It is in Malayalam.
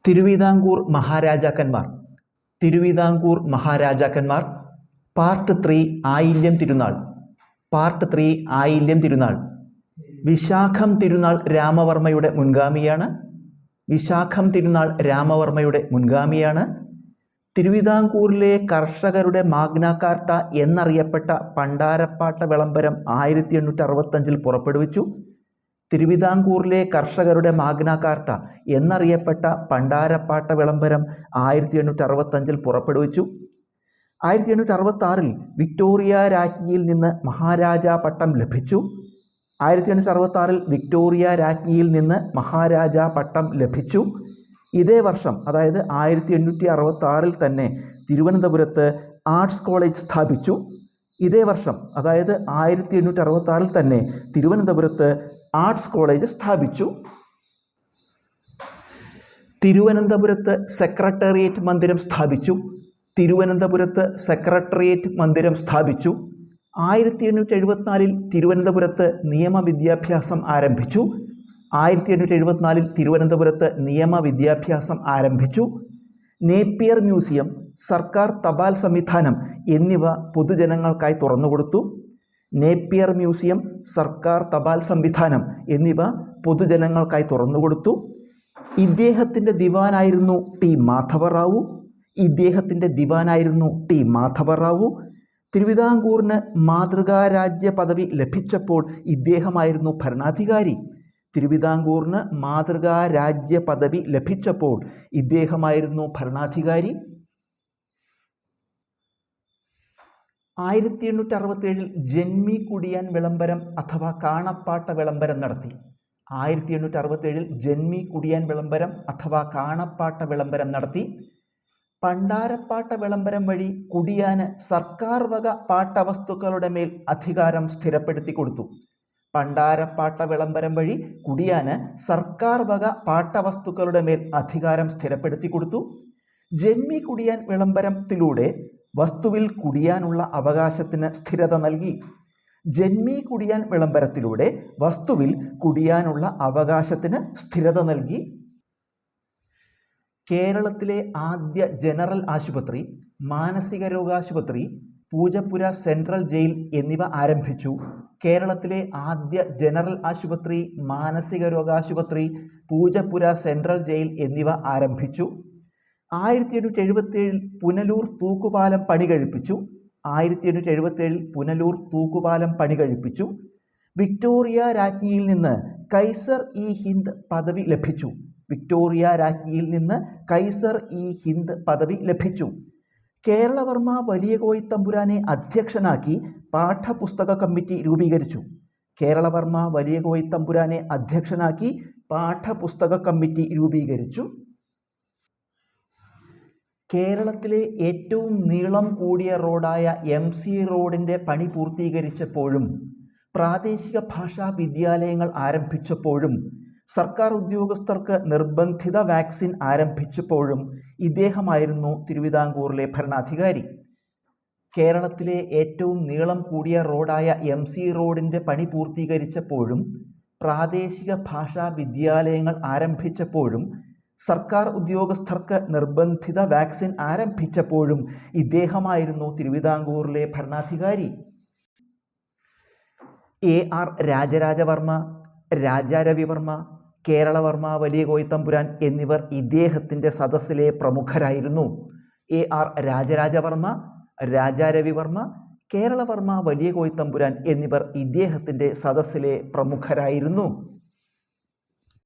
തിരുവിതാംകൂർ മഹാരാജാക്കന്മാർ പാർട്ട് 3 ആയില്യം തിരുനാൾ. വിശാഖം തിരുനാൾ രാമവർമ്മയുടെ മുൻഗാമിയാണ്. തിരുവിതാംകൂറിലെ കർഷകരുടെ മാഗ്ന കാർട്ട എന്നറിയപ്പെട്ട പണ്ടാരപ്പാട്ട വിളംബരം 1865 പുറപ്പെടുവിച്ചു. തിരുവിതാംകൂറിലെ കർഷകരുടെ മാഗ്ന കാർട്ട എന്നറിയപ്പെട്ട പണ്ടാരപ്പാട്ട വിളംബരം 1865 പുറപ്പെടുവിച്ചു. 1866 വിക്ടോറിയ രാജ്ഞിയിൽ നിന്ന് മഹാരാജാ പട്ടം ലഭിച്ചു. ഇതേ വർഷം, അതായത് 1866 തന്നെ തിരുവനന്തപുരത്ത് ആർട്സ് കോളേജ് സ്ഥാപിച്ചു. തിരുവനന്തപുരത്ത് സെക്രട്ടേറിയറ്റ് മന്ദിരം സ്ഥാപിച്ചു. 1874 തിരുവനന്തപുരത്ത് നിയമവിദ്യാഭ്യാസം ആരംഭിച്ചു. നേപ്പിയർ മ്യൂസിയം, സർക്കാർ തപാൽ സംവിധാനം എന്നിവ പൊതുജനങ്ങൾക്കായി തുറന്നുകൊടുത്തു. ഇദ്ദേഹത്തിൻ്റെ ദിവാനായിരുന്നു ടി മാധവറാവു. തിരുവിതാംകൂറിന് മാതൃകാ രാജ്യ പദവി ലഭിച്ചപ്പോൾ ഇദ്ദേഹമായിരുന്നു ഭരണാധികാരി. 1867 ജന്മി കുടിയാൻ വിളംബരം അഥവാ കാണപ്പാട്ട വിളംബരം നടത്തി. പണ്ടാരപ്പാട്ട വിളംബരം വഴി കുടിയാന് സർക്കാർ വക പാട്ടവസ്തുക്കളുടെ മേൽ അധികാരം സ്ഥിരപ്പെടുത്തി കൊടുത്തു. ജന്മി കുടിയാൻ വിളംബരത്തിലൂടെ വസ്തുവിൽ കുടിയാനുള്ള അവകാശത്തിന് സ്ഥിരത നൽകി. കേരളത്തിലെ ആദ്യ ജനറൽ ആശുപത്രി, മാനസിക രോഗാശുപത്രി, പൂജപ്പുര സെൻട്രൽ ജയിൽ എന്നിവ ആരംഭിച്ചു. 1877 പുനലൂർ തൂക്കുപാലം പണി കഴിപ്പിച്ചു. വിക്ടോറിയ രാജ്ഞിയിൽ നിന്ന് കൈസർ ഇ ഹിന്ദ് പദവി ലഭിച്ചു. കേരളവർമ്മ വലിയ കോയിത്തമ്പുരാനെ അധ്യക്ഷനാക്കി പാഠപുസ്തക കമ്മിറ്റി രൂപീകരിച്ചു. കേരളത്തിലെ ഏറ്റവും നീളം കൂടിയ റോഡായ MC റോഡിൻ്റെ പണി പൂർത്തീകരിച്ചപ്പോഴും പ്രാദേശിക ഭാഷാ വിദ്യാലയങ്ങൾ ആരംഭിച്ചപ്പോഴും സർക്കാർ ഉദ്യോഗസ്ഥർക്ക് നിർബന്ധിത വാക്സിൻ ആരംഭിച്ചപ്പോഴും ഇദ്ദേഹമായിരുന്നു തിരുവിതാംകൂറിലെ ഭരണാധികാരി. കേരളത്തിലെ ഏറ്റവും നീളം കൂടിയ റോഡായ MC റോഡിൻ്റെ പണി പൂർത്തീകരിച്ചപ്പോഴും പ്രാദേശിക ഭാഷാ വിദ്യാലയങ്ങൾ ആരംഭിച്ചപ്പോഴും സർക്കാർ ഉദ്യോഗസ്ഥർക്ക് നിർബന്ധിത വാക്സിൻ ആരംഭിച്ചപ്പോഴും ഇദ്ദേഹമായിരുന്നു തിരുവിതാംകൂറിലെ ഭരണാധികാരി. AR രാജരാജവർമ്മ, രാജാരവിവർമ്മ, കേരളവർമ്മ വലിയ കോയിത്തമ്പുരാൻ എന്നിവർ ഇദ്ദേഹത്തിൻ്റെ സദസ്സിലെ പ്രമുഖരായിരുന്നു. AR രാജരാജവർമ്മ, രാജാരവിവർമ്മ, കേരളവർമ്മ വലിയ കോയിത്തമ്പുരാൻ എന്നിവർ ഇദ്ദേഹത്തിൻ്റെ സദസ്സിലെ പ്രമുഖരായിരുന്നു.